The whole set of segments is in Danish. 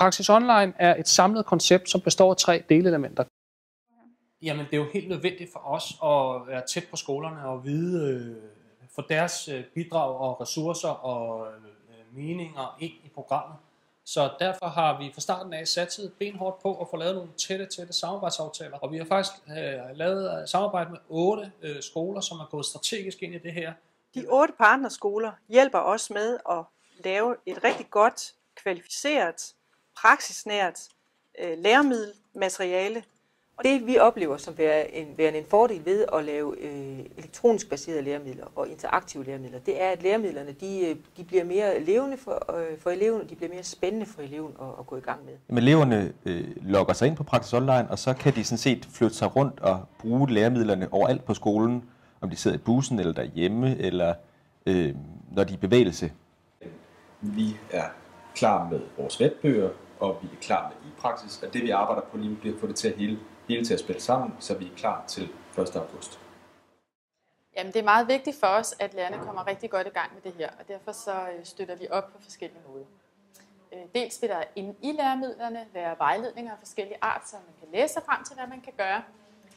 Praksis Online er et samlet koncept, som består af 3 delelementer. Jamen, det er jo helt nødvendigt for os at være tæt på skolerne og vide for deres bidrag og ressourcer og meninger ind i programmet. Så derfor har vi fra starten af satset benhårdt på at få lavet nogle tætte samarbejdsaftaler. Og vi har faktisk lavet samarbejde med 8 skoler, som er gået strategisk ind i det her. De 8 partnerskoler hjælper os med at lave et rigtig godt, kvalificeret, praksisnært læremiddelmateriale. Det vi oplever som værende en fordel ved at lave elektronisk baserede læremidler og interaktive læremidler, det er, at læremidlerne de bliver mere levende for eleven, og de bliver mere spændende for eleven at gå i gang med. Men eleverne logger sig ind på Praksis Online, og så kan de sådan set flytte sig rundt og bruge læremidlerne overalt på skolen, om de sidder i bussen eller derhjemme, eller når de er i bevægelse. Vi er klar med vores webbøger, og vi er klar med i-praksis, og det vi arbejder på lige nu bliver at få det til at hele til at spille sammen, så vi er klar til 1. august. Jamen, det er meget vigtigt for os, at lærerne kommer rigtig godt i gang med det her, og derfor så støtter vi op på forskellige måder. Dels vil der inde i læremidlerne være vejledninger af forskellige art, så man kan læse sig frem til, hvad man kan gøre.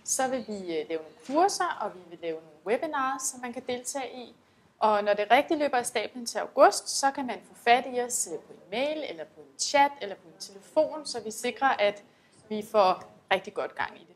Så vil vi lave nogle kurser, og vi vil lave nogle webinars, som man kan deltage i. Og når det rigtig løber af stablen til august, så kan man få fat i os på en mail, eller på en chat, eller på en telefon, så vi sikrer, at vi får rigtig godt gang i det.